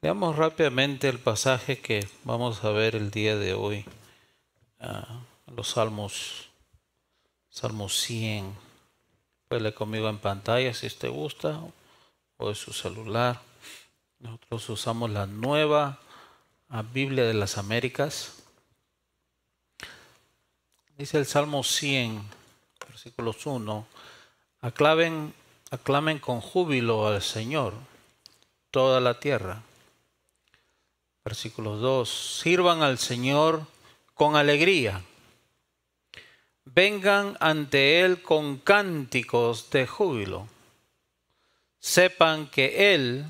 Leamos rápidamente el pasaje que vamos a ver el día de hoy. Los Salmos 100. Puede conmigo en pantalla si usted gusta, o de su celular. Nosotros usamos la nueva Biblia de las Américas. Dice el Salmo 100, versículos 1. Aclamen con júbilo al Señor toda la tierra. Versículos 2. Sirvan al Señor con alegría. Vengan ante Él con cánticos de júbilo. Sepan que Él,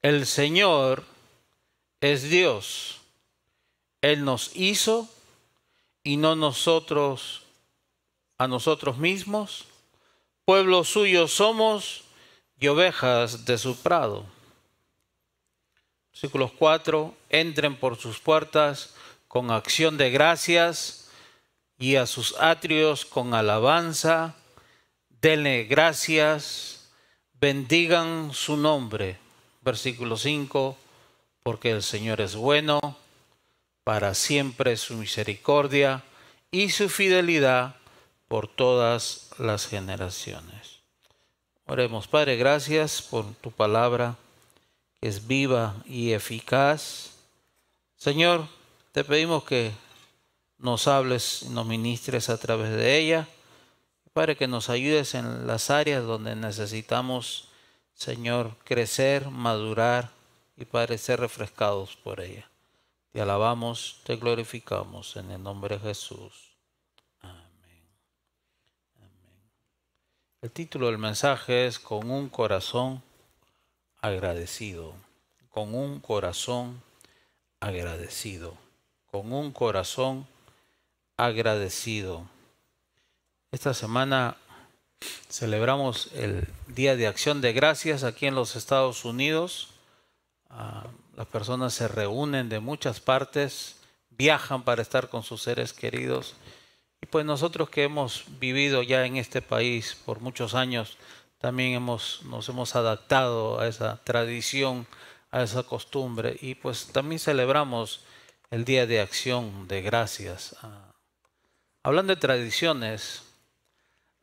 el Señor, es Dios. Él nos hizo y no nosotros a nosotros mismos. Pueblo suyo somos y ovejas de su prado. Versículos 4. Entren por sus puertas con acción de gracias y a sus atrios con alabanza. Denle gracias, bendigan su nombre. Versículo 5. Porque el Señor es bueno, para siempre es su misericordia y su fidelidad por todas las generaciones. Oremos. Padre, gracias por tu palabra, que es viva y eficaz. Señor, te pedimos que nos hables y nos ministres a través de ella. Padre, que nos ayudes en las áreas donde necesitamos, Señor, crecer, madurar y, Padre, ser refrescados por ella. Te alabamos, te glorificamos en el nombre de Jesús. Amén. Amén. El título del mensaje es Con un corazón agradecido. Con un corazón agradecido. Con un corazón agradecido. Esta semana celebramos el Día de Acción de Gracias aquí en los Estados Unidos. Las personas se reúnen de muchas partes, viajan para estar con sus seres queridos. Y pues nosotros que hemos vivido ya en este país por muchos años, también nos hemos adaptado a esa tradición, a esa costumbre. Y pues también celebramos el Día de Acción de Gracias. Hablando de tradiciones,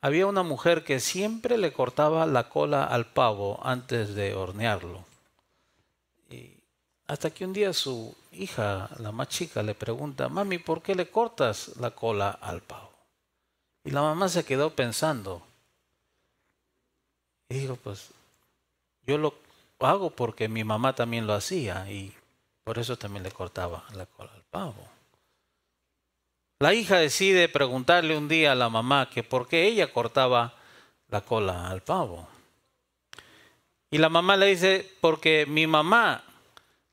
había una mujer que siempre le cortaba la cola al pavo antes de hornearlo. Y hasta que un día su hija, la más chica, le pregunta: mami, ¿por qué le cortas la cola al pavo? Y la mamá se quedó pensando. Y dijo: pues yo lo hago porque mi mamá también lo hacía y por eso también le cortaba la cola al pavo. La hija decide preguntarle un día a la mamá que por qué ella cortaba la cola al pavo. Y la mamá le dice: porque mi mamá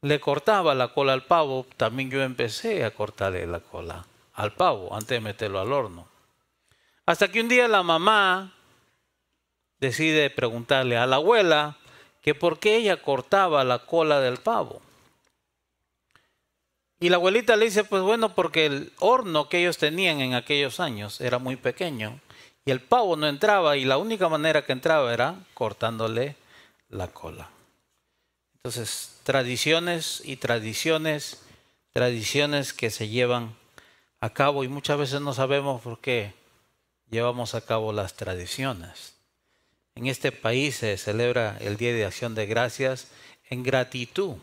le cortaba la cola al pavo, también yo empecé a cortarle la cola al pavo antes de meterlo al horno. Hasta que un día la mamá decide preguntarle a la abuela que por qué ella cortaba la cola del pavo. Y la abuelita le dice: pues bueno, porque el horno que ellos tenían en aquellos años era muy pequeño y el pavo no entraba, y la única manera que entraba era cortándole la cola. Entonces, tradiciones y tradiciones que se llevan a cabo, y muchas veces no sabemos por qué llevamos a cabo las tradiciones. En este país se celebra el Día de Acción de Gracias en gratitud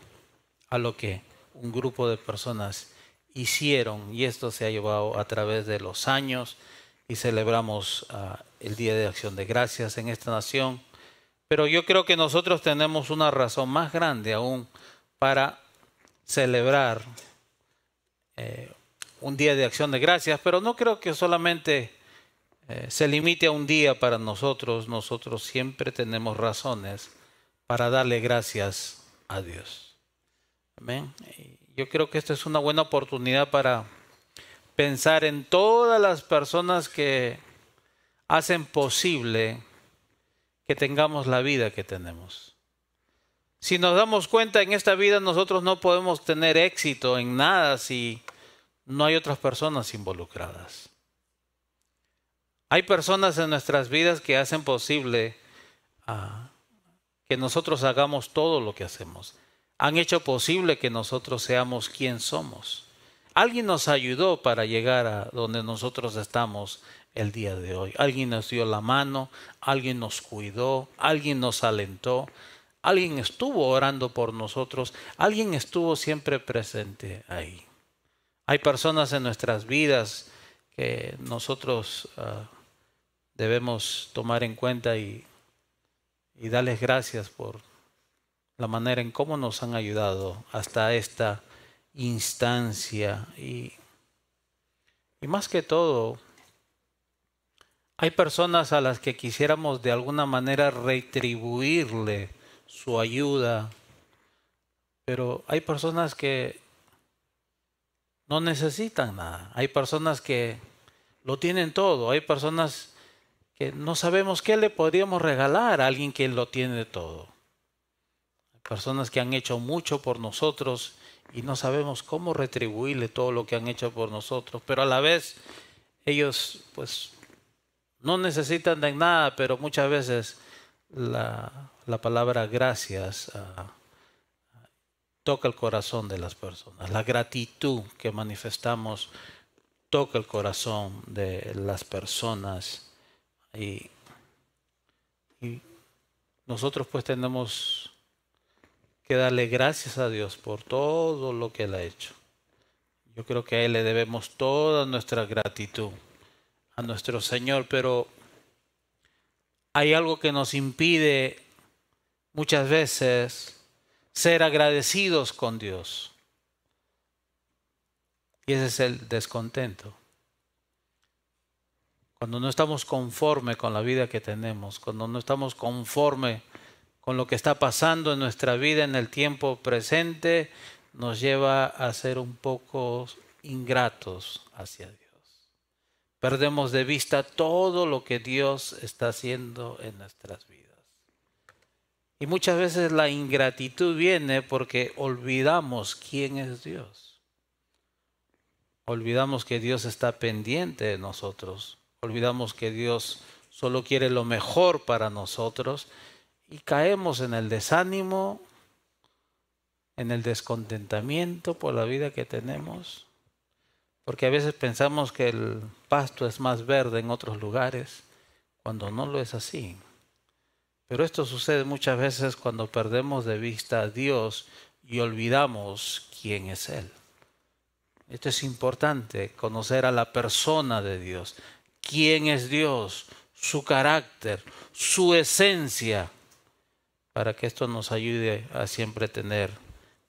a lo que un grupo de personas hicieron, y esto se ha llevado a través de los años, y celebramos el Día de Acción de Gracias en esta nación. Pero yo creo que nosotros tenemos una razón más grande aún para celebrar un Día de Acción de Gracias, pero no creo que solamente se limite a un día para nosotros. Nosotros siempre tenemos razones para darle gracias a Dios. Amén. Yo creo que esta es una buena oportunidad para pensar en todas las personas que hacen posible que tengamos la vida que tenemos. Si nos damos cuenta, en esta vida nosotros no podemos tener éxito en nada si no hay otras personas involucradas. Hay personas en nuestras vidas que hacen posible que nosotros hagamos todo lo que hacemos. han hecho posible que nosotros seamos quien somos. Alguien nos ayudó para llegar a donde nosotros estamos el día de hoy. Alguien nos dio la mano, alguien nos cuidó, alguien nos alentó, alguien estuvo orando por nosotros, alguien estuvo siempre presente ahí. Hay personas en nuestras vidas que nosotros debemos tomar en cuenta y darles gracias por la manera en cómo nos han ayudado hasta esta instancia. Y más que todo, hay personas a las que quisiéramos de alguna manera retribuirle su ayuda, pero hay personas que no necesitan nada. Hay personas que lo tienen todo. Hay personas que no sabemos qué le podríamos regalar a alguien que lo tiene todo. Hay personas que han hecho mucho por nosotros y no sabemos cómo retribuirle todo lo que han hecho por nosotros. Pero a la vez ellos pues no necesitan de nada, pero muchas veces la palabra gracias toca el corazón de las personas. La gratitud que manifestamos toca el corazón de las personas y nosotros pues tenemos que darle gracias a Dios por todo lo que Él ha hecho. Yo creo que a Él le debemos toda nuestra gratitud, a nuestro Señor, pero hay algo que nos impide muchas veces ser agradecidos con Dios. Y ese es el descontento. Cuando no estamos conforme con la vida que tenemos, cuando no estamos conforme con lo que está pasando en nuestra vida en el tiempo presente, nos lleva a ser un poco ingratos hacia Dios. Perdemos de vista todo lo que Dios está haciendo en nuestras vidas. Y muchas veces la ingratitud viene porque olvidamos quién es Dios. Olvidamos que Dios está pendiente de nosotros. Olvidamos que Dios solo quiere lo mejor para nosotros. Y caemos en el desánimo, en el descontentamiento por la vida que tenemos. Porque a veces pensamos que el pasto es más verde en otros lugares, cuando no lo es así. Pero esto sucede muchas veces cuando perdemos de vista a Dios y olvidamos quién es Él. Esto es importante, conocer a la persona de Dios. ¿Quién es Dios? Su carácter, su esencia, para que esto nos ayude a siempre tener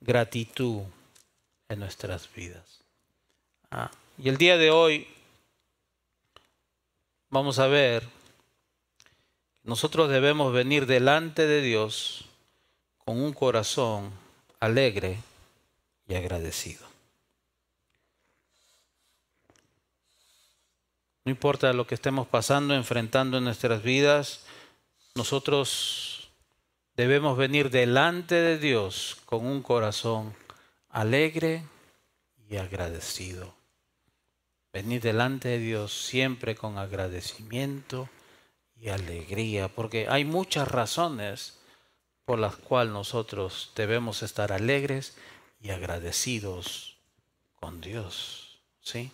gratitud en nuestras vidas. Y el día de hoy vamos a ver, nosotros debemos venir delante de Dios con un corazón alegre y agradecido. No importa lo que estemos pasando, enfrentando en nuestras vidas, nosotros debemos venir delante de Dios con un corazón alegre y agradecido. Venir delante de Dios siempre con agradecimiento y alegría, porque hay muchas razones por las cuales nosotros debemos estar alegres y agradecidos con Dios, ¿sí?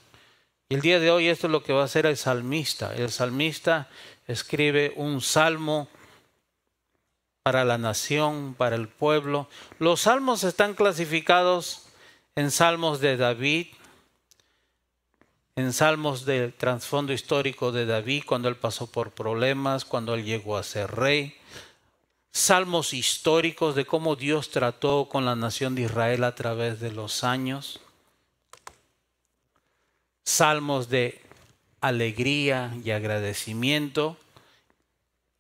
Y el día de hoy esto es lo que va a hacer el salmista. El salmista escribe un salmo para la nación, para el pueblo. Los salmos están clasificados en salmos de David, en salmos del trasfondo histórico de David, cuando él pasó por problemas, cuando él llegó a ser rey. Salmos históricos de cómo Dios trató con la nación de Israel a través de los años. Salmos de alegría y agradecimiento.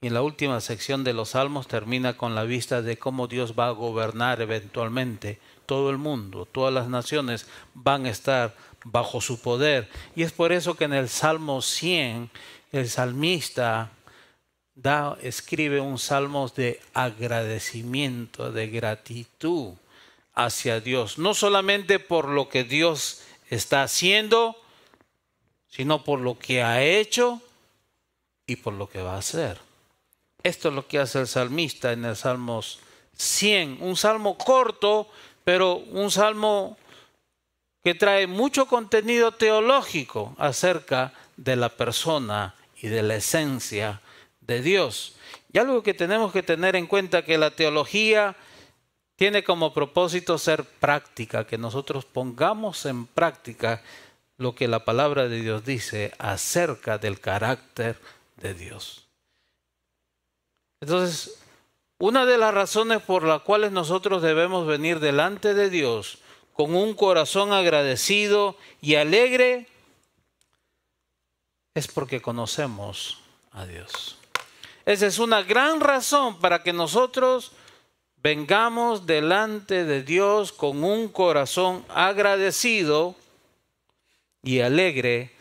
Y en la última sección de los salmos termina con la vista de cómo Dios va a gobernar eventualmente todo el mundo. Todas las naciones van a estar bajo su poder. Y es por eso que en el Salmo 100 el salmista escribe un salmo de agradecimiento, de gratitud hacia Dios. No solamente por lo que Dios está haciendo, sino por lo que ha hecho y por lo que va a hacer. Esto es lo que hace el salmista en el Salmos 100, un salmo corto, pero un salmo que trae mucho contenido teológico acerca de la persona y de la esencia de Dios. Y algo que tenemos que tener en cuenta, que la teología tiene como propósito ser práctica, que nosotros pongamos en práctica lo que la palabra de Dios dice acerca del carácter de Dios. Entonces, una de las razones por las cuales nosotros debemos venir delante de Dios con un corazón agradecido y alegre es porque conocemos a Dios. Esa es una gran razón para que nosotros vengamos delante de Dios con un corazón agradecido y alegre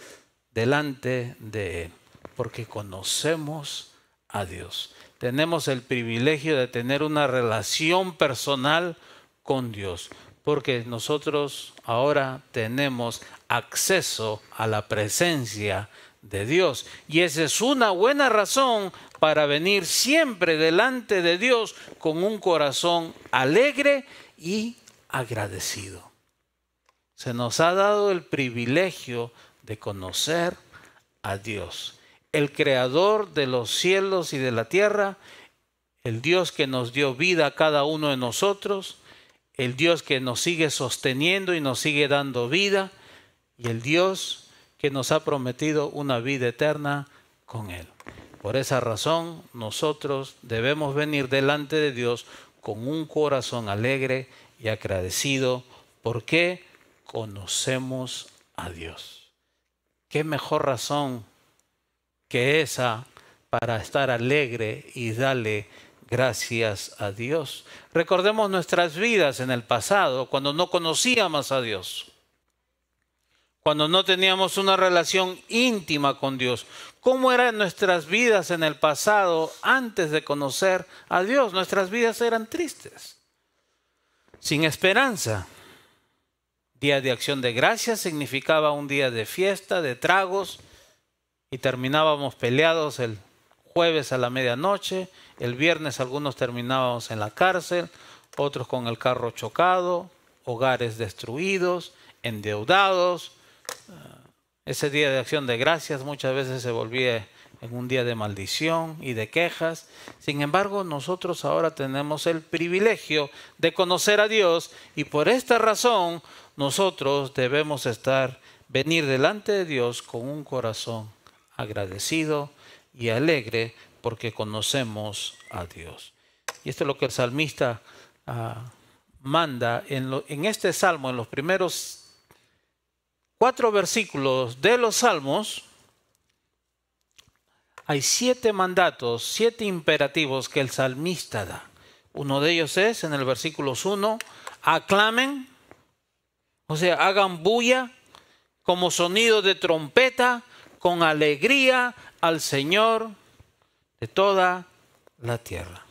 delante de Él, porque conocemos a Dios. Tenemos el privilegio de tener una relación personal con Dios, porque nosotros ahora tenemos acceso a la presencia de Dios. Y esa es una buena razón para venir siempre delante de Dios con un corazón alegre y agradecido. Se nos ha dado el privilegio de conocer a Dios, el creador de los cielos y de la tierra, el Dios que nos dio vida a cada uno de nosotros, el Dios que nos sigue sosteniendo y nos sigue dando vida, y el Dios que nos ha prometido una vida eterna con Él. Por esa razón, nosotros debemos venir delante de Dios con un corazón alegre y agradecido, porque conocemos a Dios. ¿Qué mejor razón que esa para estar alegre y darle gracias a Dios? Recordemos nuestras vidas en el pasado, cuando no conocíamos a Dios, cuando no teníamos una relación íntima con Dios. ¿Cómo eran nuestras vidas en el pasado antes de conocer a Dios? Nuestras vidas eran tristes, sin esperanza. Día de Acción de Gracias significaba un día de fiesta, de tragos, y terminábamos peleados el jueves a la medianoche. El viernes algunos terminábamos en la cárcel, otros con el carro chocado, hogares destruidos, endeudados. Ese día de Acción de Gracias muchas veces se volvía en un día de maldición y de quejas. Sin embargo, nosotros ahora tenemos el privilegio de conocer a Dios, y por esta razón nosotros debemos venir delante de Dios con un corazón agradecido y alegre, porque conocemos a Dios. Y esto es lo que el salmista manda en este salmo, en los primeros 4 versículos de los salmos. Hay 7 mandatos, 7 imperativos que el salmista da. Uno de ellos es, en el versículo 1, aclamen, o sea, hagan bulla como sonido de trompeta, con alegría al Señor de toda la tierra.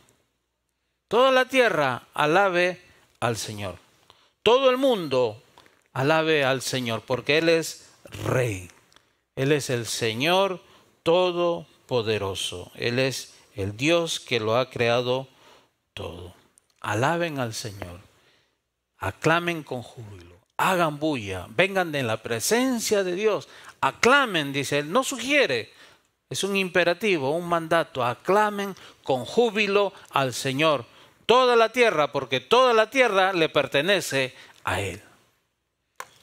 Toda la tierra alabe al Señor. Todo el mundo alabe al Señor, porque Él es Rey. Él es el Señor Todopoderoso. Él es el Dios que lo ha creado todo. Alaben al Señor. Aclamen con júbilo. Hagan bulla. Vengan de la presencia de Dios. Aclamen, dice Él. No sugiere. Es un imperativo, un mandato. Aclamen con júbilo al Señor. Toda la tierra, porque toda la tierra le pertenece a Él.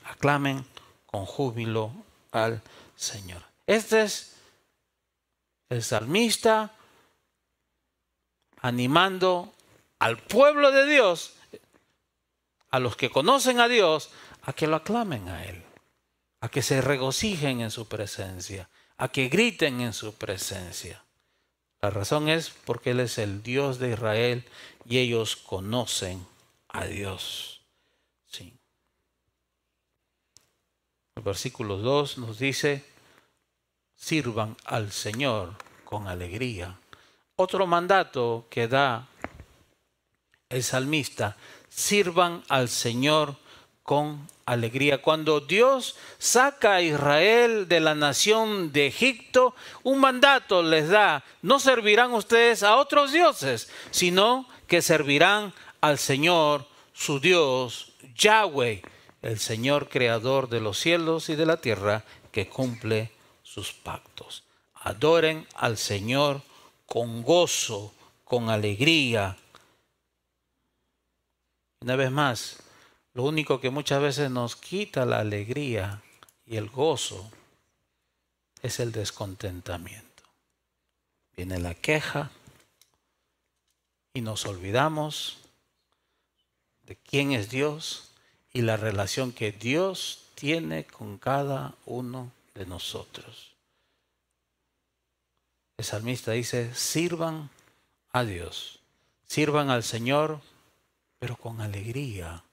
Aclamen con júbilo al Señor. Este es el salmista animando al pueblo de Dios, a los que conocen a Dios, a que lo aclamen a Él, a que se regocijen en su presencia, a que griten en su presencia. La razón es porque Él es el Dios de Israel y ellos conocen a Dios. Sí. El versículo 2 nos dice, sirvan al Señor con alegría. Otro mandato que da el salmista, sirvan al Señor con alegría. Cuando Dios saca a Israel de la nación de Egipto, un mandato les da: no servirán ustedes a otros dioses, sino que servirán al Señor, su Dios, Yahweh, el Señor creador de los cielos y de la tierra, que cumple sus pactos. Adoren al Señor con gozo, con alegría. Una vez más, lo único que muchas veces nos quita la alegría y el gozo es el descontentamiento. Viene la queja y nos olvidamos de quién es Dios y la relación que Dios tiene con cada uno de nosotros. El salmista dice: sirvan a Dios, sirvan al Señor, pero con alegría,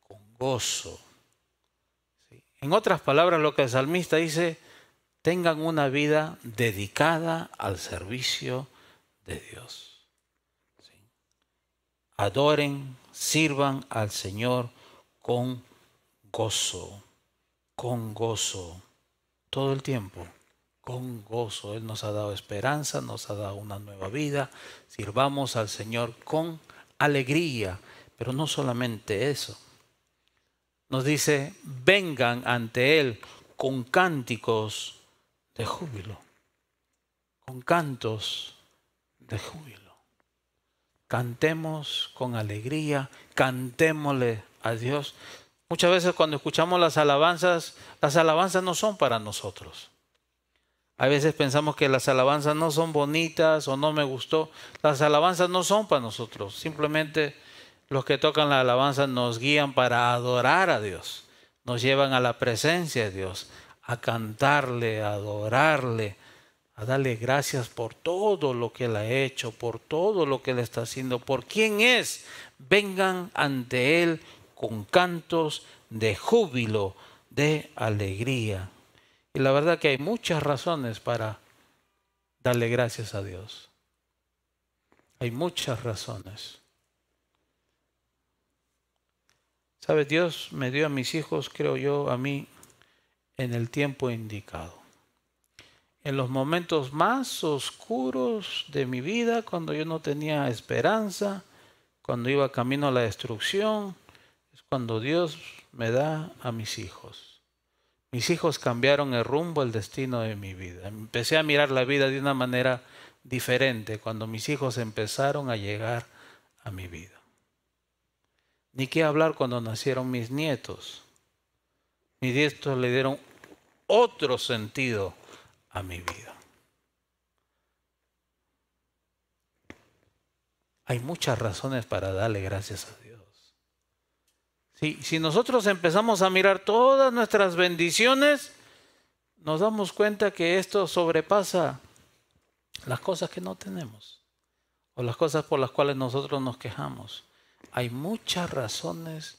con gozo. ¿Sí? En otras palabras, lo que el salmista dice: tengan una vida dedicada al servicio de Dios. ¿Sí? Adoren, sirvan al Señor con gozo, todo el tiempo, con gozo. Él nos ha dado esperanza, nos ha dado una nueva vida. Sirvamos al Señor con alegría, pero no solamente eso. Nos dice: vengan ante Él con cánticos de júbilo, con cantos de júbilo. Cantemos con alegría, cantémosle a Dios. Muchas veces cuando escuchamos las alabanzas no son para nosotros. A veces pensamos que las alabanzas no son bonitas o no me gustó. Las alabanzas no son para nosotros. Simplemente los que tocan la alabanza nos guían para adorar a Dios. Nos llevan a la presencia de Dios, a cantarle, a adorarle, a darle gracias por todo lo que Él ha hecho, por todo lo que Él está haciendo, por quién es. Vengan ante Él con cantos de júbilo, de alegría. Y la verdad que hay muchas razones para darle gracias a Dios. Hay muchas razones. ¿Sabe? Dios me dio a mis hijos, creo yo, a mí, en el tiempo indicado. En los momentos más oscuros de mi vida, cuando yo no tenía esperanza, cuando iba camino a la destrucción, es cuando Dios me da a mis hijos. Mis hijos cambiaron el rumbo, el destino de mi vida. Empecé a mirar la vida de una manera diferente cuando mis hijos empezaron a llegar a mi vida. Ni qué hablar cuando nacieron mis nietos. Mis nietos le dieron otro sentido a mi vida. Hay muchas razones para darle gracias a Dios. Si nosotros empezamos a mirar todas nuestras bendiciones, nos damos cuenta que esto sobrepasa las cosas que no tenemos o las cosas por las cuales nosotros nos quejamos. Hay muchas razones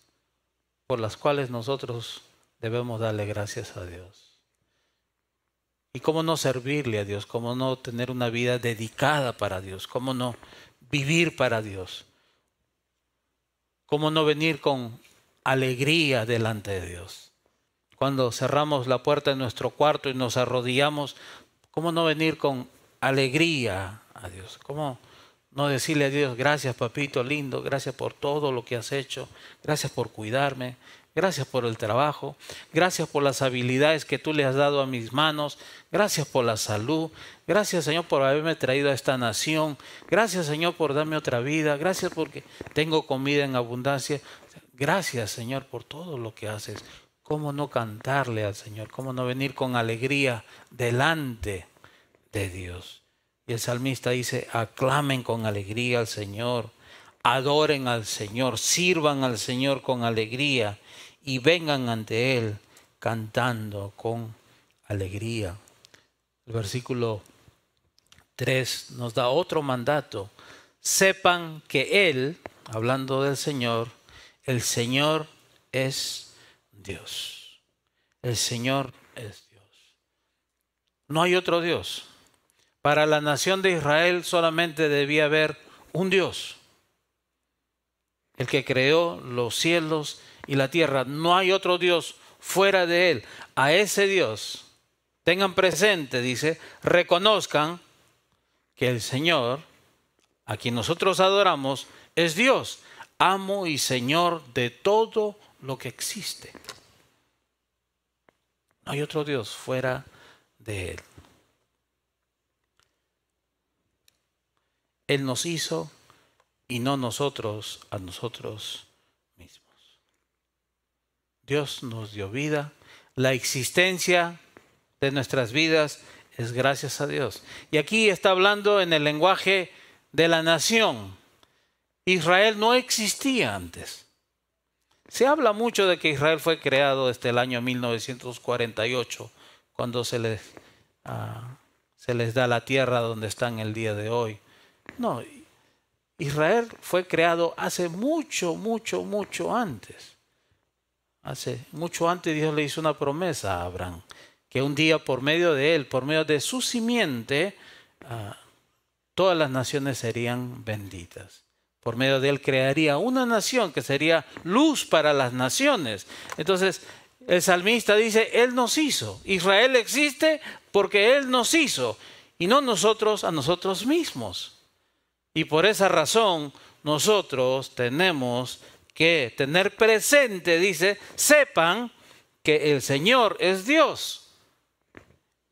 por las cuales nosotros debemos darle gracias a Dios. ¿Y cómo no servirle a Dios? ¿Cómo no tener una vida dedicada para Dios? ¿Cómo no vivir para Dios? ¿Cómo no venir con alegría delante de Dios? Cuando cerramos la puerta de nuestro cuarto y nos arrodillamos, ¿cómo no venir con alegría a Dios? ¿Cómo no decirle a Dios: gracias, papito lindo, gracias por todo lo que has hecho, gracias por cuidarme, gracias por el trabajo, gracias por las habilidades que tú le has dado a mis manos, gracias por la salud, gracias, Señor, por haberme traído a esta nación, gracias, Señor, por darme otra vida, gracias porque tengo comida en abundancia, gracias, Señor, por todo lo que haces. ¿Cómo no cantarle al Señor? ¿Cómo no venir con alegría delante de Dios? Y el salmista dice: aclamen con alegría al Señor, adoren al Señor, sirvan al Señor con alegría y vengan ante Él cantando con alegría. El versículo 3 nos da otro mandato: sepan que Él, hablando del Señor, el Señor es Dios. El Señor es Dios. No hay otro Dios. Para la nación de Israel solamente debía haber un Dios. El que creó los cielos y la tierra. No hay otro Dios fuera de Él. A ese Dios tengan presente, dice, reconozcan que el Señor, a quien nosotros adoramos, es Dios, amo y Señor de todo lo que existe. No hay otro Dios fuera de Él. Él nos hizo y no nosotros a nosotros mismos. Dios nos dio vida. La existencia de nuestras vidas es gracias a Dios. Y aquí está hablando en el lenguaje de la nación. Israel no existía antes. Se habla mucho de que Israel fue creado desde el año 1948, cuando se les da la tierra donde están el día de hoy. No, Israel fue creado hace mucho antes. Hace mucho antes Dios le hizo una promesa a Abraham, que un día por medio de él, por medio de su simiente, todas las naciones serían benditas. Por medio de él crearía una nación que sería luz para las naciones. Entonces el salmista dice, Él nos hizo. Israel existe porque Él nos hizo y no nosotros a nosotros mismos. Y por esa razón nosotros tenemos que tener presente, dice, sepan que el Señor es Dios.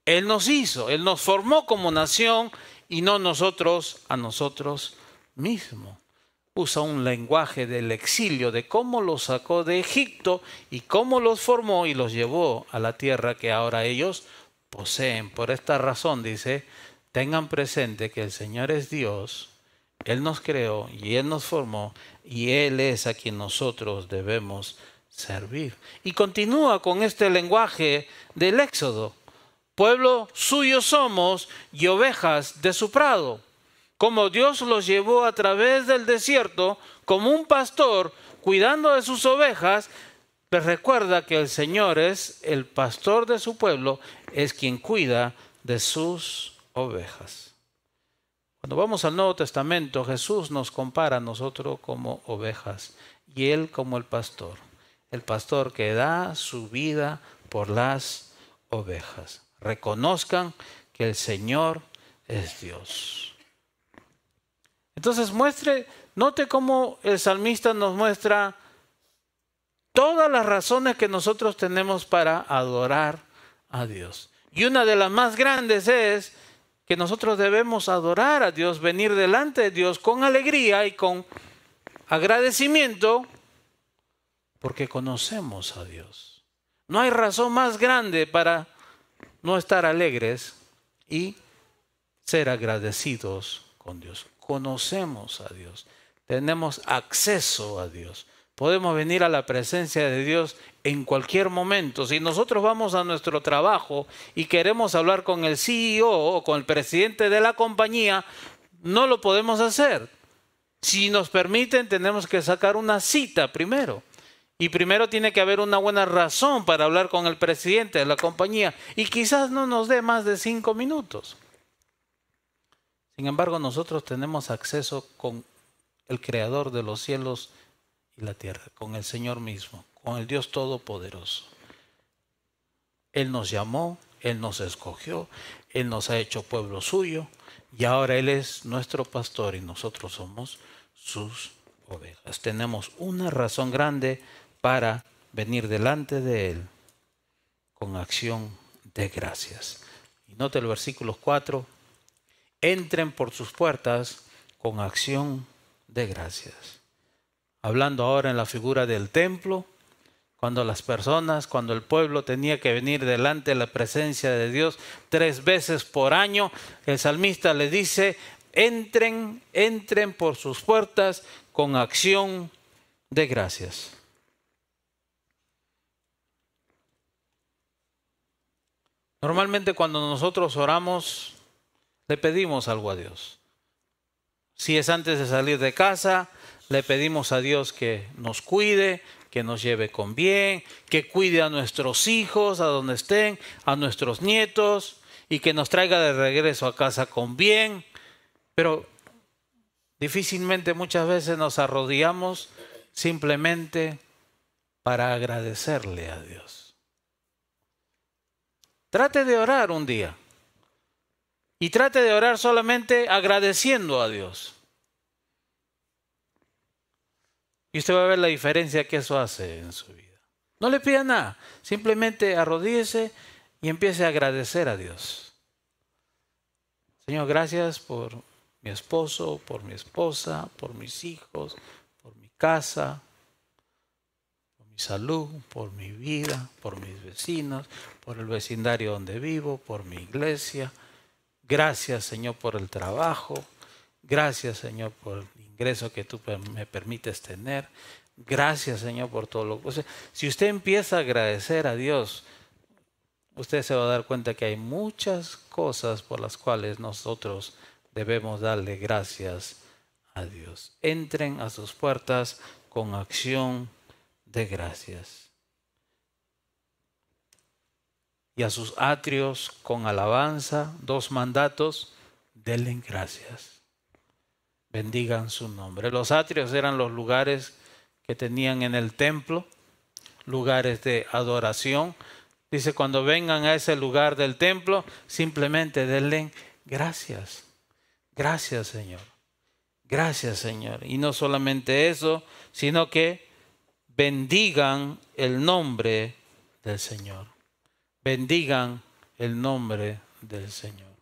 Él nos hizo, Él nos formó como nación y no nosotros a nosotros mismos. Usa un lenguaje del exilio, de cómo los sacó de Egipto y cómo los formó y los llevó a la tierra que ahora ellos poseen. Por esta razón dice, tengan presente que el Señor es Dios. Él nos creó y Él nos formó y Él es a quien nosotros debemos servir. Y continúa con este lenguaje del Éxodo. Pueblo suyo somos y ovejas de su prado. Como Dios los llevó a través del desierto como un pastor cuidando de sus ovejas, les recuerda que el Señor es el pastor de su pueblo, es quien cuida de sus ovejas. Cuando vamos al Nuevo Testamento, Jesús nos compara a nosotros como ovejas y Él como el pastor que da su vida por las ovejas. Reconozcan que el Señor es Dios. Entonces note cómo el salmista nos muestra todas las razones que nosotros tenemos para adorar a Dios. Y una de las más grandes es que nosotros debemos adorar a Dios, venir delante de Dios con alegría y con agradecimiento, porque conocemos a Dios. No hay razón más grande para no estar alegres y ser agradecidos con Dios. Conocemos a Dios, tenemos acceso a Dios. Podemos venir a la presencia de Dios en cualquier momento. Si nosotros vamos a nuestro trabajo y queremos hablar con el CEO o con el presidente de la compañía, no lo podemos hacer. Si nos permiten, tenemos que sacar una cita primero. Y primero tiene que haber una buena razón para hablar con el presidente de la compañía. Y quizás no nos dé más de 5 minutos. Sin embargo, nosotros tenemos acceso con el Creador de los cielos y la tierra, con el Señor mismo, con el Dios Todopoderoso. Él nos llamó, Él nos escogió, Él nos ha hecho pueblo suyo y ahora Él es nuestro pastor y nosotros somos sus ovejas. Tenemos una razón grande para venir delante de Él con acción de gracias. Y note el versículo 4. Entren por sus puertas con acción de gracias. Hablando ahora en la figura del templo, cuando el pueblo tenía que venir delante de la presencia de Dios 3 veces por año, el salmista le dice, entren por sus puertas con acción de gracias. Normalmente cuando nosotros oramos, le pedimos algo a Dios. Si es antes de salir de casa, le pedimos a Dios que nos cuide, que nos lleve con bien, que cuide a nuestros hijos, a donde estén, a nuestros nietos, y que nos traiga de regreso a casa con bien. Pero difícilmente muchas veces nos arrodillamos simplemente para agradecerle a Dios. Trate de orar un día y trate de orar solamente agradeciendo a Dios. Y usted va a ver la diferencia que eso hace en su vida. No le pida nada, simplemente arrodíllese y empiece a agradecer a Dios. Señor, gracias por mi esposo, por mi esposa, por mis hijos, por mi casa, por mi salud, por mi vida, por mis vecinos, por el vecindario donde vivo, por mi iglesia. Gracias, Señor, por el trabajo. Gracias, Señor, por el ingreso que tú me permites tener. Gracias, Señor, por todo lo que... O sea, si usted empieza a agradecer a Dios, usted se va a dar cuenta que hay muchas cosas por las cuales nosotros debemos darle gracias a Dios. Entren a sus puertas con acción de gracias. Y a sus atrios con alabanza, 2 mandatos, denle gracias. Bendigan su nombre. Los atrios eran los lugares que tenían en el templo, lugares de adoración. Dice, cuando vengan a ese lugar del templo, simplemente denle gracias. Gracias, Señor. Gracias, Señor. Y no solamente eso, sino que bendigan el nombre del Señor. Bendigan el nombre del Señor.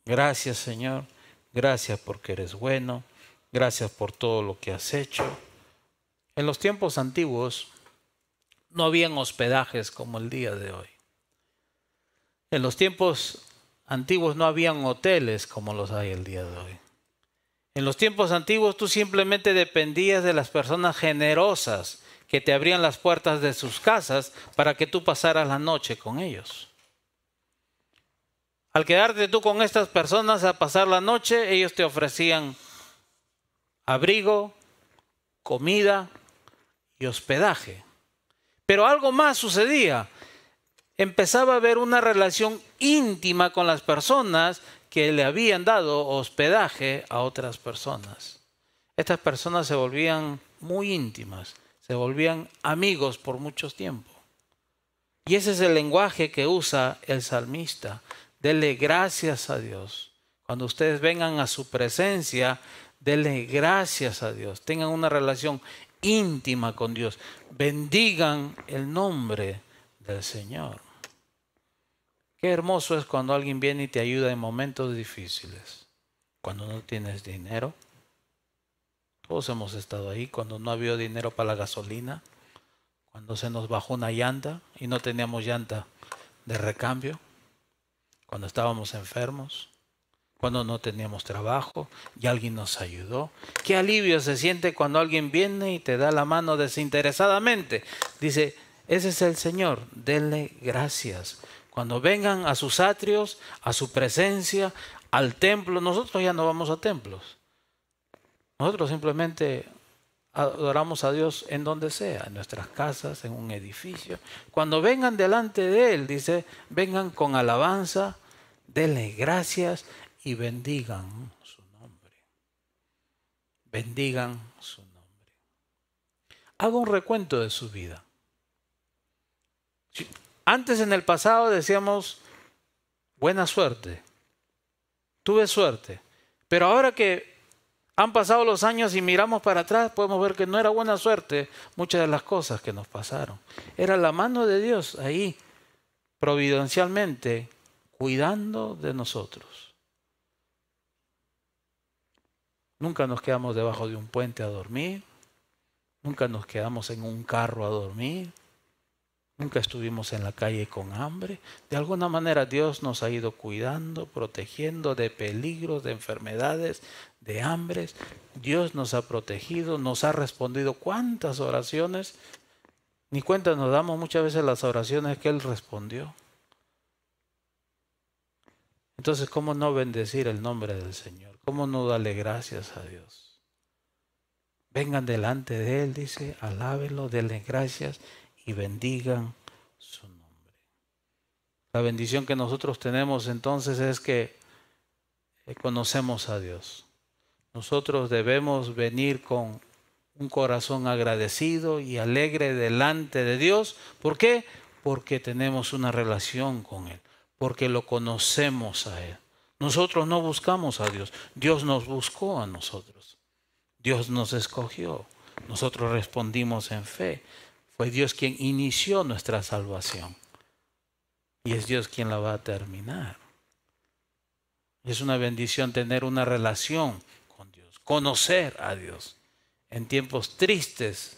Gracias, Señor. Gracias porque eres bueno. Gracias por todo lo que has hecho. En los tiempos antiguos no habían hospedajes como el día de hoy. En los tiempos antiguos no habían hoteles como los hay el día de hoy. En los tiempos antiguos tú simplemente dependías de las personas generosas que te abrían las puertas de sus casas para que tú pasaras la noche con ellos. Al quedarte tú con estas personas a pasar la noche, ellos te ofrecían abrigo, comida y hospedaje. Pero algo más sucedía. Empezaba a haber una relación íntima con las personas que le habían dado hospedaje a otras personas. Estas personas se volvían muy íntimas, se volvían amigos por mucho tiempo. Y ese es el lenguaje que usa el salmista. Denle gracias a Dios. Cuando ustedes vengan a su presencia, denle gracias a Dios. Tengan una relación íntima con Dios. Bendigan el nombre del Señor. Qué hermoso es cuando alguien viene y te ayuda en momentos difíciles. Cuando no tienes dinero. Todos hemos estado ahí. Cuando no había dinero para la gasolina. Cuando se nos bajó una llanta y no teníamos llanta de recambio. Cuando estábamos enfermos. Cuando no teníamos trabajo y alguien nos ayudó. Qué alivio se siente cuando alguien viene y te da la mano desinteresadamente. Dice, ese es el Señor, denle gracias. Cuando vengan a sus atrios, a su presencia, al templo, nosotros ya no vamos a templos. Nosotros simplemente adoramos a Dios en donde sea, en nuestras casas, en un edificio. Cuando vengan delante de Él, dice, vengan con alabanza, denle gracias y bendigan su nombre. Bendigan su nombre. Haga un recuento de su vida. Antes en el pasado decíamos, buena suerte, tuve suerte. Pero ahora que han pasado los años y miramos para atrás, podemos ver que no era buena suerte muchas de las cosas que nos pasaron. Era la mano de Dios ahí, providencialmente, cuidando de nosotros. Nunca nos quedamos debajo de un puente a dormir. Nunca nos quedamos en un carro a dormir. Nunca estuvimos en la calle con hambre. De alguna manera Dios nos ha ido cuidando, protegiendo de peligros, de enfermedades, de hambres. Dios nos ha protegido, nos ha respondido cuántas oraciones. Ni cuenta nos damos muchas veces las oraciones que Él respondió. Entonces, ¿cómo no bendecir el nombre del Señor? ¿Cómo no darle gracias a Dios? Vengan delante de Él, dice, alábenlo, denle gracias y bendigan su nombre. La bendición que nosotros tenemos entonces es que conocemos a Dios. Nosotros debemos venir con un corazón agradecido y alegre delante de Dios. ¿Por qué? Porque tenemos una relación con Él, porque lo conocemos a Él. Nosotros no buscamos a Dios, Dios nos buscó a nosotros. Dios nos escogió, nosotros respondimos en fe. Fue Dios quien inició nuestra salvación y es Dios quien la va a terminar. Es una bendición tener una relación con Dios, conocer a Dios. En tiempos tristes,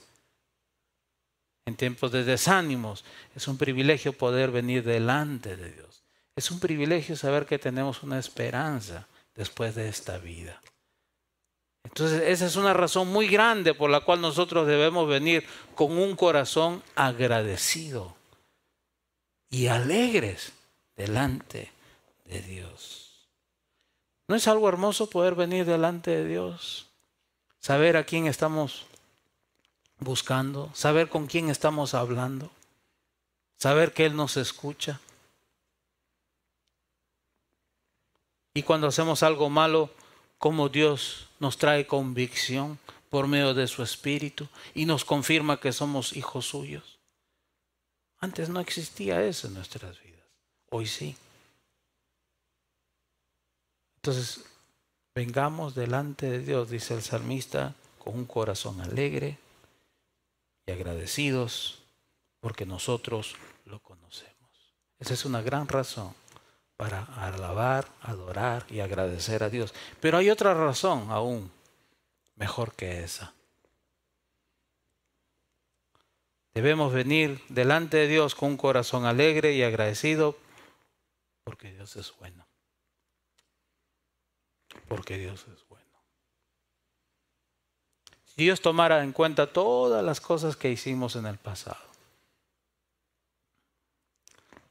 en tiempos de desánimos, es un privilegio poder venir delante de Dios. Es un privilegio saber que tenemos una esperanza después de esta vida. Entonces, esa es una razón muy grande por la cual nosotros debemos venir con un corazón agradecido y alegres delante de Dios. ¿No es algo hermoso poder venir delante de Dios? Saber a quién estamos buscando, saber con quién estamos hablando, saber que Él nos escucha. Y cuando hacemos algo malo, cómo Dios nos trae convicción por medio de su Espíritu y nos confirma que somos hijos suyos. Antes no existía eso en nuestras vidas, hoy sí. Entonces, vengamos delante de Dios, dice el salmista, con un corazón alegre y agradecidos porque nosotros lo conocemos. Esa es una gran razón para alabar, adorar y agradecer a Dios. Pero hay otra razón aún mejor que esa. Debemos venir delante de Dios con un corazón alegre y agradecido porque Dios es bueno. Porque Dios es bueno. Si Dios tomara en cuenta todas las cosas que hicimos en el pasado,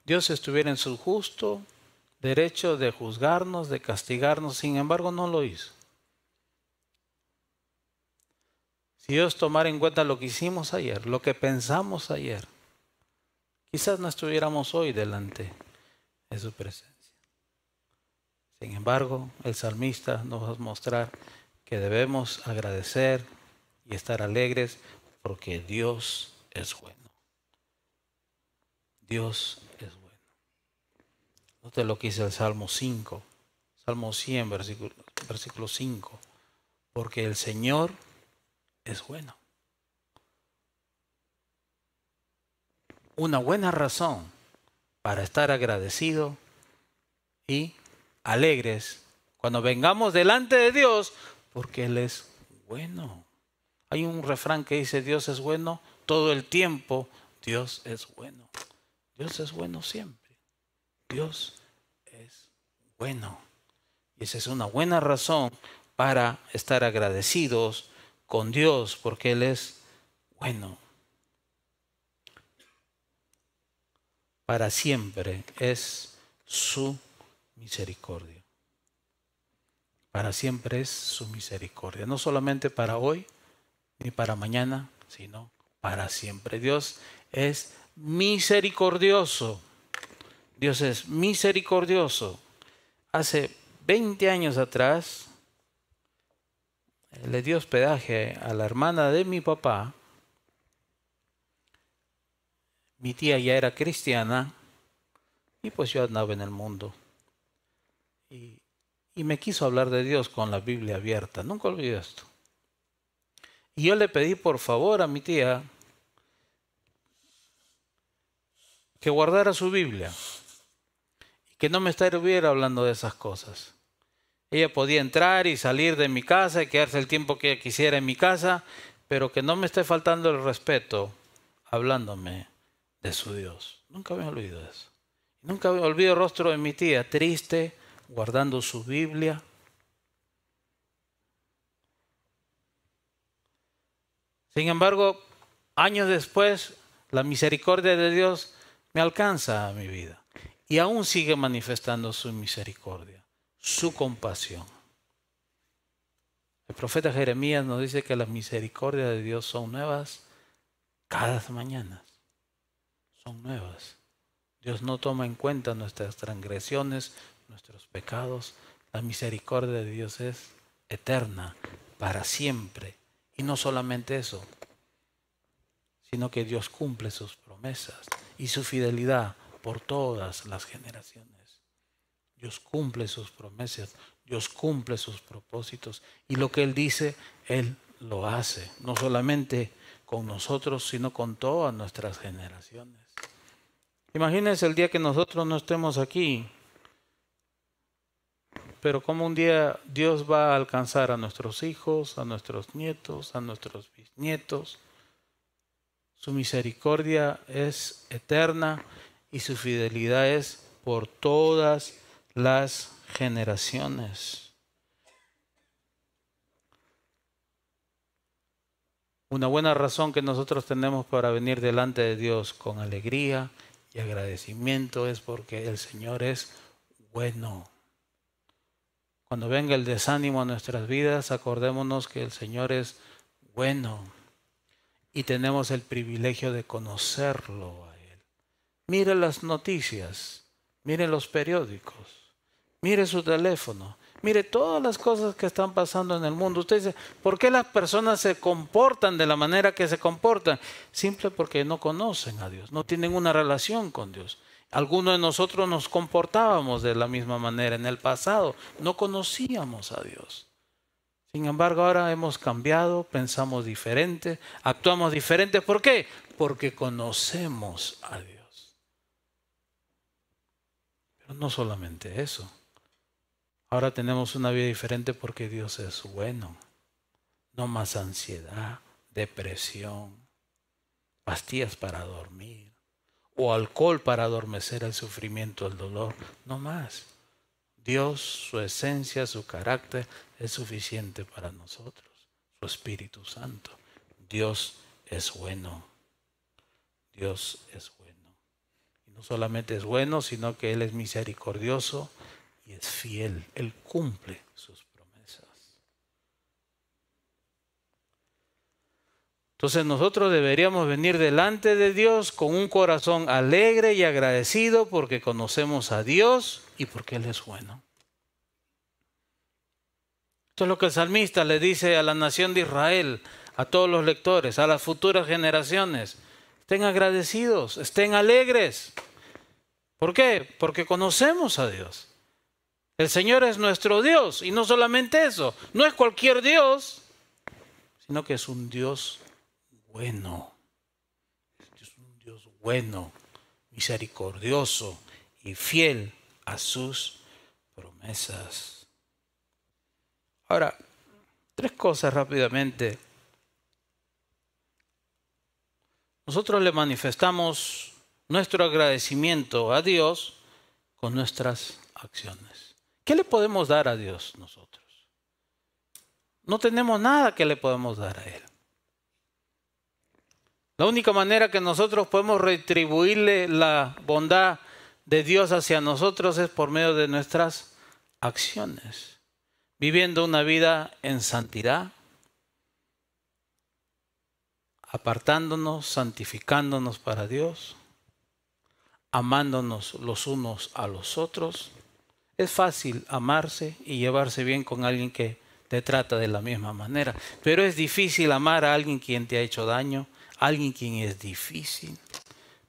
Dios estuviera en su justo derecho de juzgarnos, de castigarnos, sin embargo no lo hizo. Si Dios tomara en cuenta lo que hicimos ayer, lo que pensamos ayer, quizás no estuviéramos hoy delante de su presencia. Sin embargo, el salmista nos va a mostrar que debemos agradecer y estar alegres porque Dios es bueno. Dios es bueno. Note lo que dice el Salmo 5, Salmo 100, versículo 5. Porque el Señor es bueno. Una buena razón para estar agradecido y alegres cuando vengamos delante de Dios, porque Él es bueno. Hay un refrán que dice: Dios es bueno todo el tiempo. Dios es bueno. Dios es bueno siempre. Dios es bueno. Y esa es una buena razón para estar agradecidos con Dios, porque Él es bueno. Para siempre es su misericordia. Para siempre es su misericordia. No solamente para hoy ni para mañana, sino para siempre. Dios es misericordioso. Dios es misericordioso. Hace 20 años atrás le dio hospedaje a la hermana de mi papá. Mi tía ya era cristiana y pues yo andaba en el mundo. Y me quiso hablar de Dios con la Biblia abierta. Nunca olvidé esto. Y yo le pedí por favor a mi tía que guardara su Biblia y que no me estuviera hablando de esas cosas. Ella podía entrar y salir de mi casa y quedarse el tiempo que quisiera en mi casa, pero que no me esté faltando el respeto hablándome de su Dios. Nunca me olvido de eso. Nunca me olvido el rostro de mi tía, triste, guardando su Biblia. Sin embargo, años después, la misericordia de Dios me alcanza a mi vida y aún sigue manifestando su misericordia, su compasión. El profeta Jeremías nos dice que las misericordias de Dios son nuevas cada mañana. Son nuevas. Dios no toma en cuenta nuestras transgresiones, nuestros pecados. La misericordia de Dios es eterna, para siempre, Y no solamente eso, sino que Dios cumple sus promesas y su fidelidad por todas las generaciones. Dios cumple sus promesas, Dios cumple sus propósitos, y lo que Él dice, Él lo hace, no solamente con nosotros, sino con todas nuestras generaciones. Imagínense el día que nosotros no estemos aquí, pero como un día Dios va a alcanzar a nuestros hijos, a nuestros nietos, a nuestros bisnietos. Su misericordia es eterna y su fidelidad es por todas las generaciones. Una buena razón que nosotros tenemos para venir delante de Dios con alegría y agradecimiento es porque el Señor es bueno. Cuando venga el desánimo a nuestras vidas, acordémonos que el Señor es bueno y tenemos el privilegio de conocerlo a Él. Mire las noticias, mire los periódicos, mire su teléfono, mire todas las cosas que están pasando en el mundo. Usted dice, ¿por qué las personas se comportan de la manera que se comportan? Simple porque no conocen a Dios, no tienen una relación con Dios. Algunos de nosotros nos comportábamos de la misma manera en el pasado, no conocíamos a Dios. Sin embargo, ahora hemos cambiado, pensamos diferente, actuamos diferente. ¿Por qué? Porque conocemos a Dios. Pero no solamente eso. Ahora tenemos una vida diferente porque Dios es bueno. No más ansiedad, depresión, pastillas para dormir o alcohol para adormecer el sufrimiento, el dolor. No más. Dios, su esencia, su carácter es suficiente para nosotros. Su Espíritu Santo. Dios es bueno. Dios es bueno. Y no solamente es bueno, sino que Él es misericordioso y es fiel. Él cumple sus promesas. Entonces nosotros deberíamos venir delante de Dios con un corazón alegre y agradecido porque conocemos a Dios y porque Él es bueno. Esto es lo que el salmista le dice a la nación de Israel, a todos los lectores, a las futuras generaciones. Estén agradecidos, estén alegres. ¿Por qué? Porque conocemos a Dios. El Señor es nuestro Dios y no solamente eso, no es cualquier Dios, sino que es un Dios bueno. Es un Dios bueno, misericordioso y fiel a sus promesas. Ahora, 3 cosas rápidamente. Nosotros le manifestamos nuestro agradecimiento a Dios con nuestras acciones. ¿Qué le podemos dar a Dios nosotros? No tenemos nada que le podemos dar a Él. La única manera que nosotros podemos retribuirle la bondad de Dios hacia nosotros es por medio de nuestras acciones. Viviendo una vida en santidad, apartándonos, santificándonos para Dios, amándonos los unos a los otros. Es fácil amarse y llevarse bien con alguien que te trata de la misma manera, pero es difícil amar a alguien quien te ha hecho daño, alguien quien es difícil.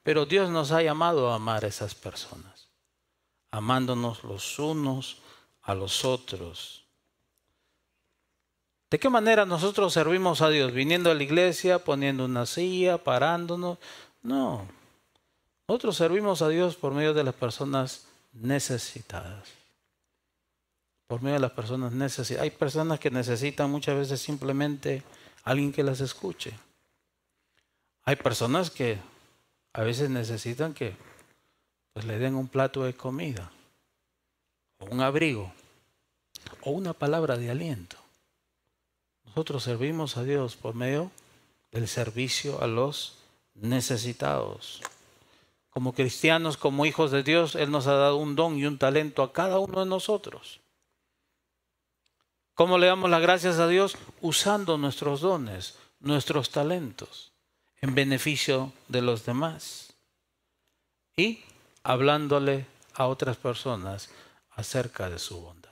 Pero Dios nos ha llamado a amar a esas personas, amándonos los unos a los otros. ¿De qué manera nosotros servimos a Dios? ¿Viniendo a la iglesia, poniendo una silla, parándonos? No. Nosotros servimos a Dios por medio de las personas necesitadas. Por medio de las personas necesitadas. Hay personas que necesitan muchas veces simplemente alguien que las escuche. Hay personas que a veces necesitan que pues, le den un plato de comida, o un abrigo, o una palabra de aliento. Nosotros servimos a Dios por medio del servicio a los necesitados. Como cristianos, como hijos de Dios, Él nos ha dado un don y un talento a cada uno de nosotros. ¿Cómo le damos las gracias a Dios? Usando nuestros dones, nuestros talentos, en beneficio de los demás. Y hablándole a otras personas acerca de su bondad.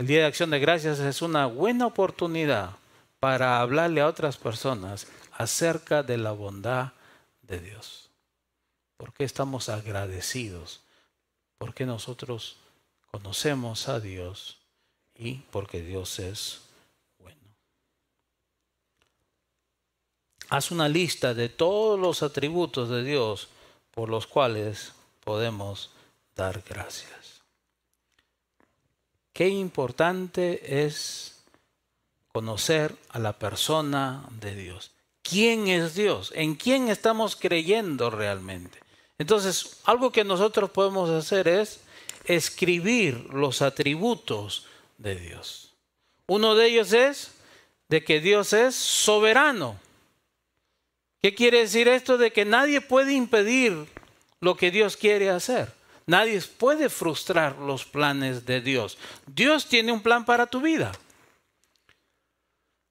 El Día de Acción de Gracias es una buena oportunidad para hablarle a otras personas acerca de la bondad de Dios? ¿Por qué estamos agradecidos? Porque nosotros conocemos a Dios y porque Dios es bueno. Haz una lista de todos los atributos de Dios por los cuales podemos dar gracias. Qué importante es conocer a la persona de Dios. ¿Quién es Dios? ¿En quién estamos creyendo realmente? Entonces, algo que nosotros podemos hacer es escribir los atributos de Dios. Uno de ellos es de que Dios es soberano. ¿Qué quiere decir esto? De que nadie puede impedir lo que Dios quiere hacer. Nadie puede frustrar los planes de Dios. Dios tiene un plan para tu vida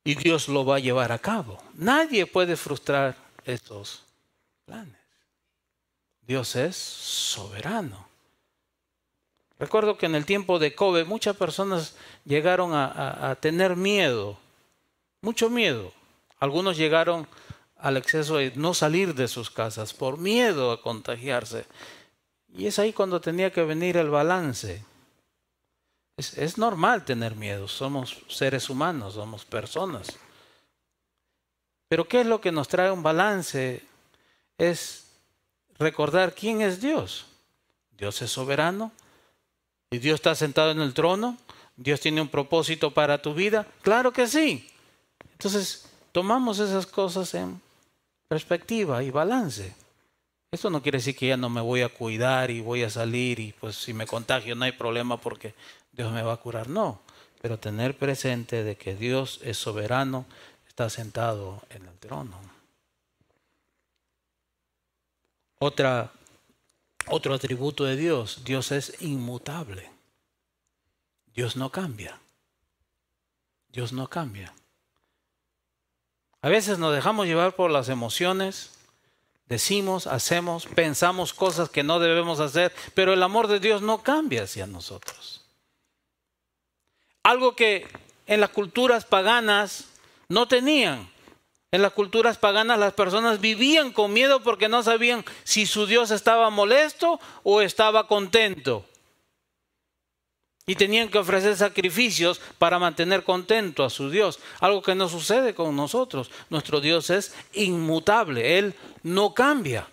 y Dios lo va a llevar a cabo. Nadie puede frustrar estos planes. Dios es soberano. Recuerdo que en el tiempo de COVID muchas personas llegaron a tener miedo, mucho miedo. Algunos llegaron al exceso de no salir de sus casas por miedo a contagiarse. Y es ahí cuando tenía que venir el balance. Es normal tener miedo, somos seres humanos, somos personas. Pero ¿qué es lo que nos trae un balance? Es recordar quién es Dios. Dios es soberano y Dios está sentado en el trono. Dios tiene un propósito para tu vida. Claro que sí. Entonces, tomamos esas cosas en perspectiva y balance. Esto no quiere decir que ya no me voy a cuidar y voy a salir y pues si me contagio no hay problema porque Dios me va a curar. No, pero tener presente de que Dios es soberano, está sentado en el trono. Otro atributo de Dios, Dios es inmutable. Dios no cambia. Dios no cambia. A veces nos dejamos llevar por las emociones, decimos, hacemos, pensamos cosas que no debemos hacer, pero el amor de Dios no cambia hacia nosotros. Algo que en las culturas paganas no tenían. En las culturas paganas las personas vivían con miedo porque no sabían si su Dios estaba molesto o estaba contento. Y tenían que ofrecer sacrificios para mantener contento a su Dios. Algo que no sucede con nosotros. Nuestro Dios es inmutable. Él no cambia.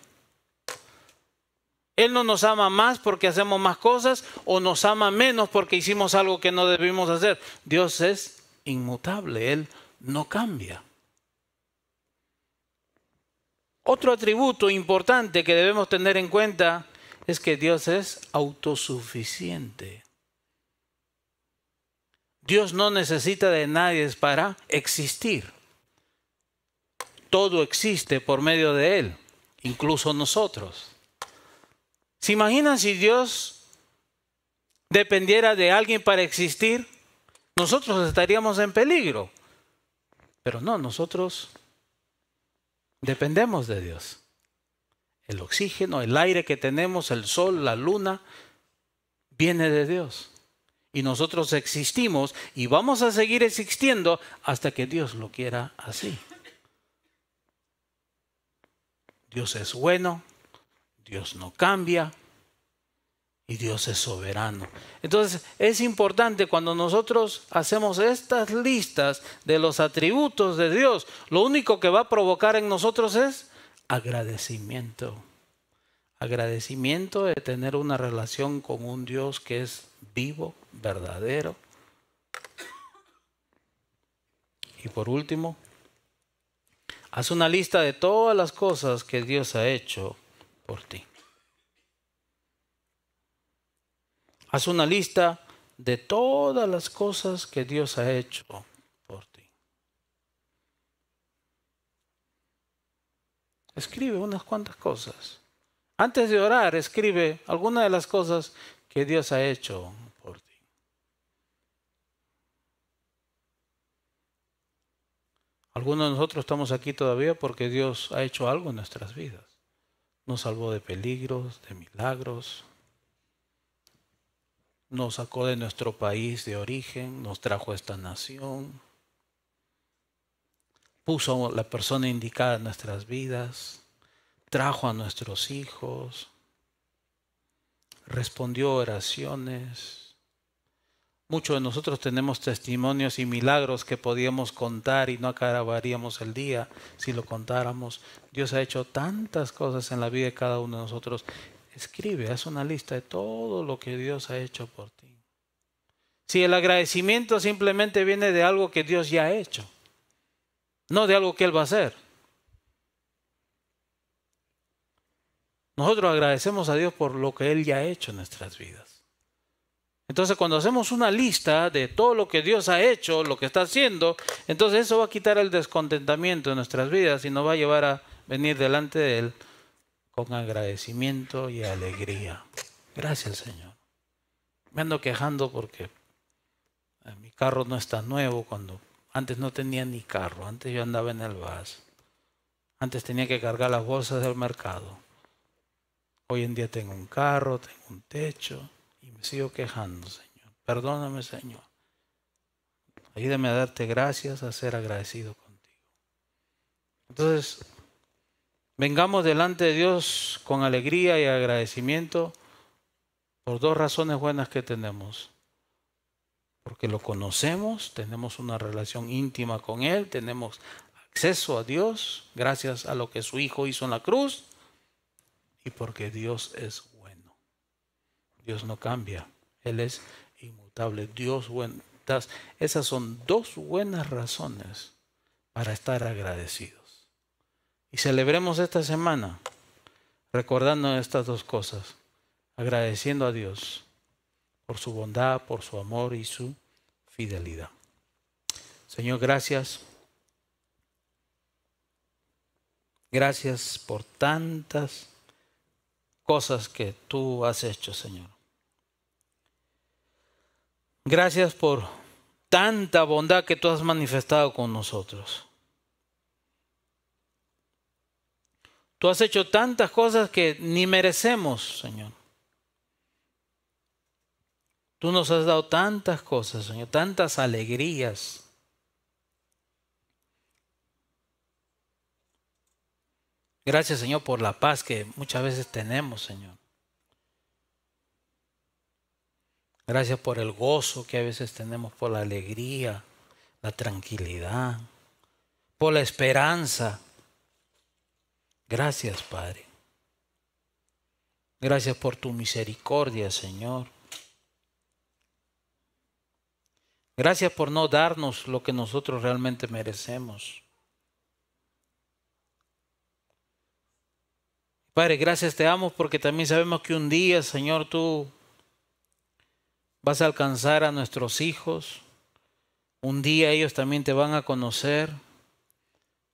Él no nos ama más porque hacemos más cosas o nos ama menos porque hicimos algo que no debimos hacer. Dios es inmutable. Él no cambia. Otro atributo importante que debemos tener en cuenta es que Dios es autosuficiente. Dios no necesita de nadie para existir. Todo existe por medio de Él, incluso nosotros. ¿Se imaginan si Dios dependiera de alguien para existir? Nosotros estaríamos en peligro. Pero no, nosotros dependemos de Dios. El oxígeno, el aire que tenemos, el sol, la luna, viene de Dios. Y nosotros existimos y vamos a seguir existiendo hasta que Dios lo quiera así. Dios es bueno, Dios no cambia y Dios es soberano. Entonces es importante cuando nosotros hacemos estas listas de los atributos de Dios, lo único que va a provocar en nosotros es agradecimiento. Agradecimiento de tener una relación con un Dios que es vivo, verdadero. Y por último, haz una lista de todas las cosas que Dios ha hecho por ti. Haz una lista de todas las cosas que Dios ha hecho por ti. Escribe unas cuantas cosas. Antes de orar, escribe algunas de las cosas que Dios ha hecho por ti. Algunos de nosotros estamos aquí todavía porque Dios ha hecho algo en nuestras vidas. Nos salvó de peligros, de milagros. Nos sacó de nuestro país de origen, nos trajo a esta nación. puso a la persona indicada en nuestras vidas, trajo a nuestros hijos, respondió oraciones. Muchos de nosotros tenemos testimonios y milagros que podíamos contar y no acabaríamos el día si lo contáramos. Dios ha hecho tantas cosas en la vida de cada uno de nosotros. Escribe, haz una lista de todo lo que Dios ha hecho por ti. Si el agradecimiento simplemente viene de algo que Dios ya ha hecho, no de algo que Él va a hacer. Nosotros agradecemos a Dios por lo que Él ya ha hecho en nuestras vidas. Entonces, cuando hacemos una lista de todo lo que Dios ha hecho, lo que está haciendo, entonces eso va a quitar el descontentamiento de nuestras vidas y nos va a llevar a venir delante de Él con agradecimiento y alegría. Gracias, Señor. Me ando quejando porque mi carro no está nuevo. Cuando antes no tenía ni carro, antes yo andaba en el bus. Antes tenía que cargar las bolsas del mercado. Hoy en día tengo un carro, tengo un techo. Y me sigo quejando, Señor. Perdóname, Señor. Ayúdame a darte gracias, a ser agradecido contigo. Entonces, vengamos delante de Dios con alegría y agradecimiento por dos razones buenas que tenemos. Porque lo conocemos, tenemos una relación íntima con Él, tenemos acceso a Dios gracias a lo que su Hijo hizo en la cruz y porque Dios es bueno. Dios no cambia, Él es inmutable, Dios bueno. Esas son dos buenas razones para estar agradecidos. Y celebremos esta semana recordando estas dos cosas, agradeciendo a Dios por su bondad, por su amor y su fidelidad. Señor, gracias. Gracias por tantas cosas que tú has hecho, Señor. Gracias por tanta bondad que tú has manifestado con nosotros. Tú has hecho tantas cosas que ni merecemos, Señor. Tú nos has dado tantas cosas, Señor, tantas alegrías. Gracias, Señor, por la paz que muchas veces tenemos, Señor. Gracias por el gozo que a veces tenemos, por la alegría, la tranquilidad, por la esperanza. Gracias, Padre. Gracias por tu misericordia, Señor. Gracias por no darnos lo que nosotros realmente merecemos. Padre, gracias te damos porque también sabemos que un día, Señor, tú vas a alcanzar a nuestros hijos. Un día ellos también te van a conocer.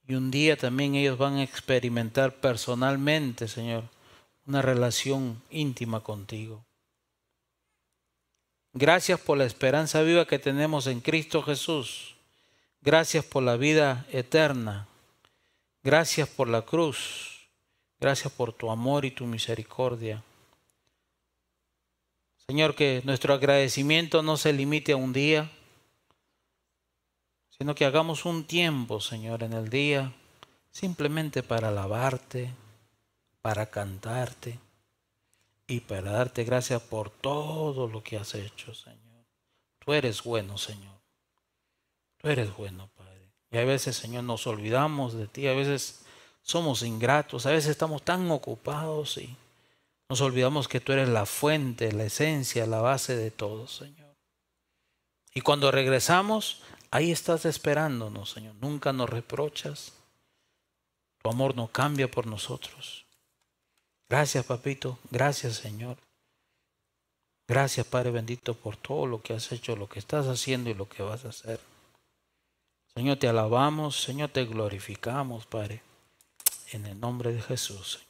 Y un día también ellos van a experimentar personalmente, Señor, una relación íntima contigo. Gracias por la esperanza viva que tenemos en Cristo Jesús. Gracias por la vida eterna. Gracias por la cruz. Gracias por tu amor y tu misericordia. Señor, que nuestro agradecimiento no se limite a un día, sino que hagamos un tiempo, Señor, en el día, simplemente para alabarte, para cantarte y para darte gracias por todo lo que has hecho, Señor. Tú eres bueno, Señor. Tú eres bueno, Padre. Y a veces, Señor, nos olvidamos de ti, a veces somos ingratos, a veces estamos tan ocupados y nos olvidamos que tú eres la fuente, la esencia, la base de todo, Señor. Y cuando regresamos, ahí estás esperándonos, Señor. Nunca nos reprochas. Tu amor no cambia por nosotros. Gracias, Papito. Gracias, Señor. Gracias, Padre bendito, por todo lo que has hecho, lo que estás haciendo y lo que vas a hacer. Señor, te alabamos. Señor, te glorificamos, Padre. En el nombre de Jesús.